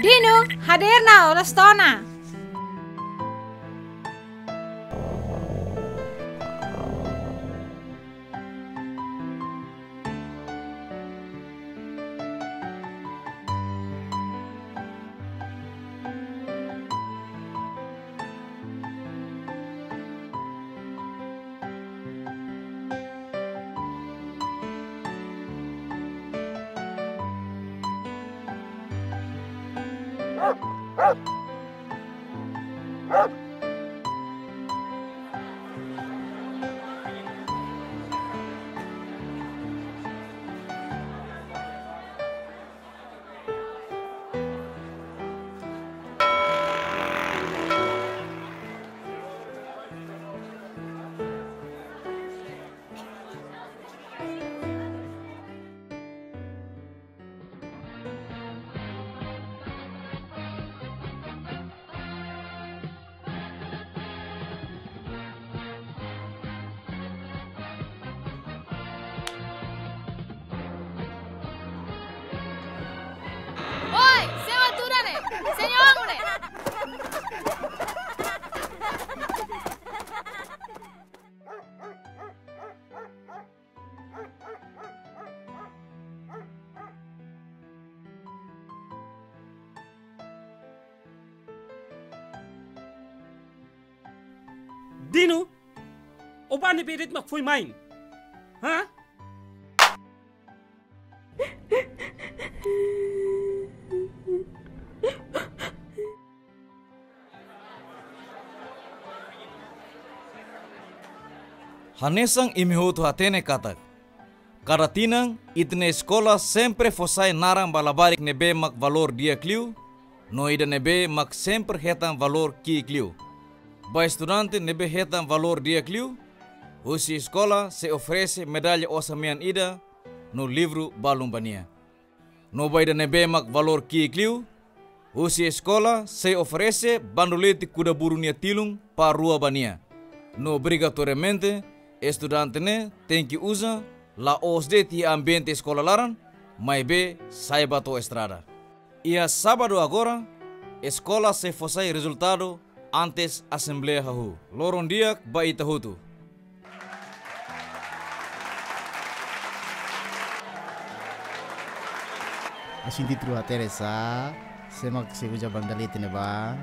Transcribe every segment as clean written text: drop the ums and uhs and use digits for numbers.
Dino, hadirna orastona. Oi, sewa turane, senyawa mune. Dino, oba ni bedit mak foi main. Ha? Hanesang imihutu hatene katak. Karatinang itne escola sempre fosai narang balabarik nebe mak valor dia kliu, no ida nebe mak sempre hetan valor ki kliu. Ba estudante nebe hetan valor dia kliu, usi escola se oferece medalha osamian ida no livro balumbania. No ba ida nebe mak valor ki kliu, usi escola se oferece bandolete kuda burunia tilung pa rua bania. No obrigatoriamente estudante ne tem que usar la OSD ti ambiente escola laran, mas be saiba to estrada. E a sábado agora, escola se fossai resultado antes assembleia hahu. Loron dia ba itahutu. Asinti trua Teresa, semak seguja bandalete ne ba.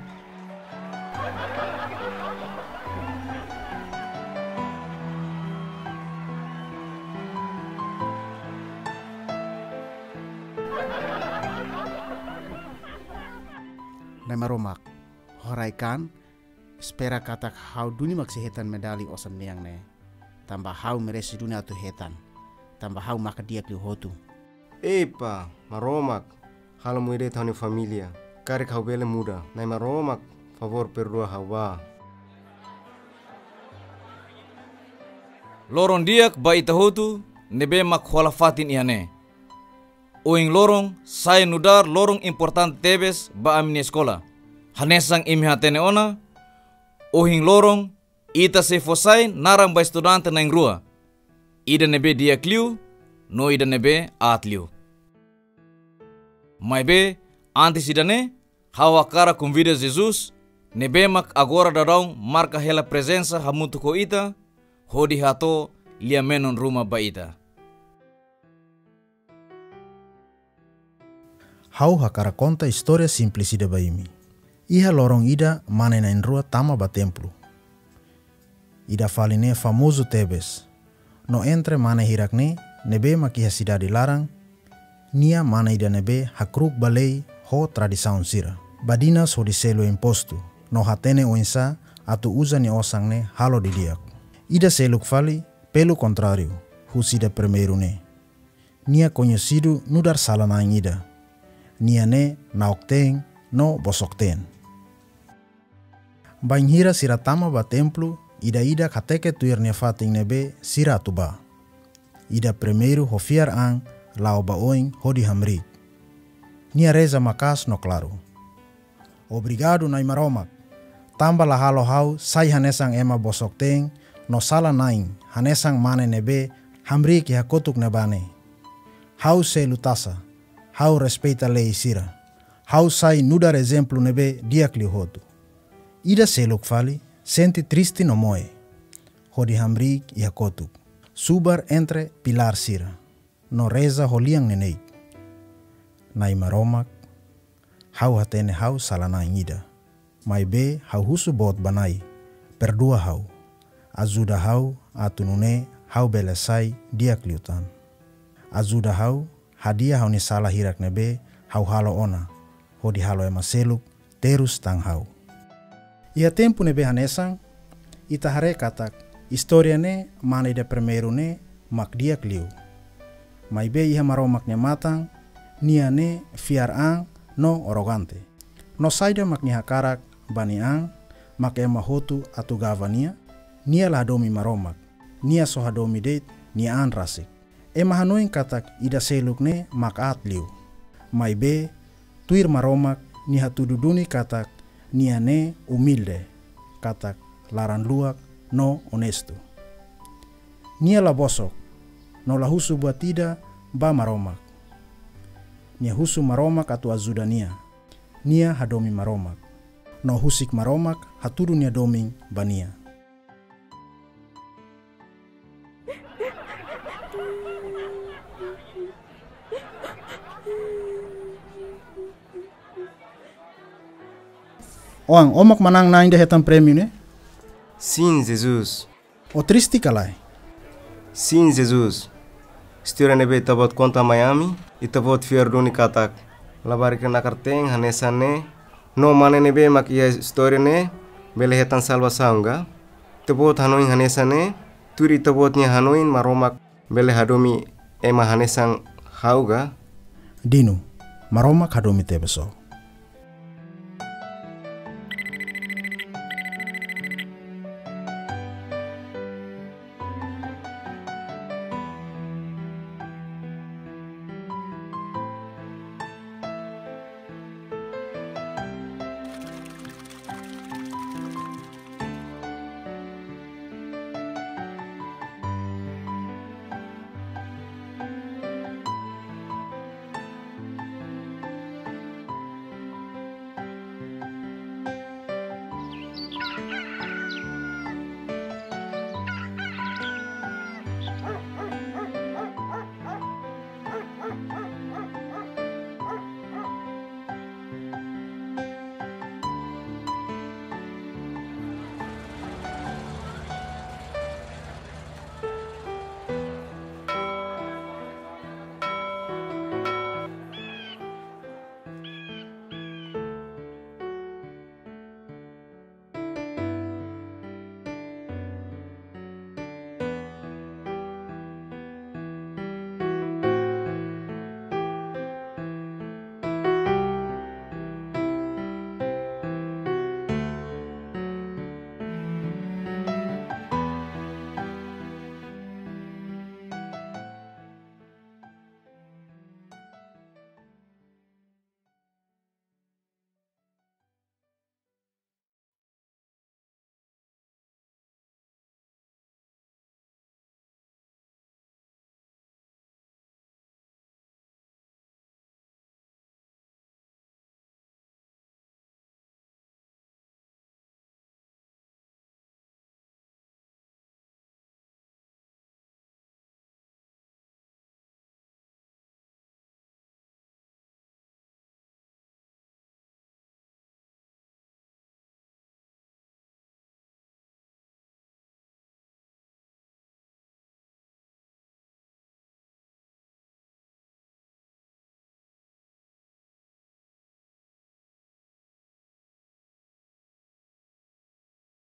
Nama romak, horai kan, spera katak hau duni maksihetan medali osam niang ne, tambah hau meresi dunia tu hetan, tambah hau maka dia kli hotu. Epa, maromak, kalau muide tani familia, karek hau bele muda, nai maromak, favor perdoa hawa. Lorong diak ba itahutu nebe mak kholafatin iane. Oing lorong saya nudar lorong important tebes ba amini sekolah. Hanesang imihatene ona. Oing lorong ita se fosai narang ba estudante nang rua. Ida nebe dia kliu, no ida nebe atliu. Mai be antes idane hawa cara convida Jesus nebe mak agora darong marca hela presença hamuntu ko ita hodi hato lia menon rumah ba ita. Hau hakara conta história simples ida baimi. Iha lorong ida mana na rua tama ba templo. Ida faline famoso tebes. No entre mana hirakne nebe maki cidade larang. Nia mana ida nebe hakruk balei ho tradisaun sira. Badinas ho diselo imposto. No hatene oinsa atu usa ni osang ne halo di diak. Ida seluk fali pelo contrário. Husida primeiro ne. Nia conhecido nudar salana ida. Nia ne naokteng no bosokten. Banhira siratama ba templo ida kateke tuir nefating nebe sira tuba. Ida primeiro hofiar ang lao baoing hodi hamrik. Nia reza makas no claro. Obrigado nai maromak. Tamba la halo hau sai hanesang ema bosokten no sala naing hanesang mane nebe hamrik ya kotuk nebane. Hau se lutasa. Hau respeita lei sira. hau sai nudar exemplo nebe diakli hotu. Ida seluk fali, senti tristi no moe. Hodi hamrik ia kotuk. Subar entre pilar sira. No reza holiang neneik. Nai maromak, hau hatene hau salana ida. Mai be hau husu bot banai. Perdua hau. Azuda hau atunune hau belesai diakliutan. Azuda hau hadiah hau ni salah hirak nebe hau halo ona. Hodi halo ema seluk terus tang hau. Ia tempo nebe hanesang ita hare katak historia ne mana ida primeiro ne mak diakliu. Mai be iha maromaknya matang nia ne fiar ang no orogante. No saida mak ni hakarak bani ang mak ema hotu atu gavania nia lah domi maromak. Nia so hadomi date nia an rasik. Ema hanoin katak ida seluk ne mak atliu. Mai be tuir maromak ni hatududuni katak nia ne humilde katak laran luak no honesto. Nia la bosok no la husu buat tida ba maromak. Nia husu maromak atu azuda nia. Nia hadomi maromak. No husik maromak hatudu nia doming bania. Oang, omak manang na ainda hetan prêmio, né? Sim, Jesus. O triste kalai. Sim, Jesus. História nebe tabot conta Miami e tabot fiardoni katak. Labari que na carteng hanesa ne. No mane nebe mak ia história ne. Bele hetan salvação ga. Tabot hanoin hanesa ne. Turi tabot nya hanoin maromak bele hadomi ema hanesang hauga. Dinu, maromak hadomi tebeso.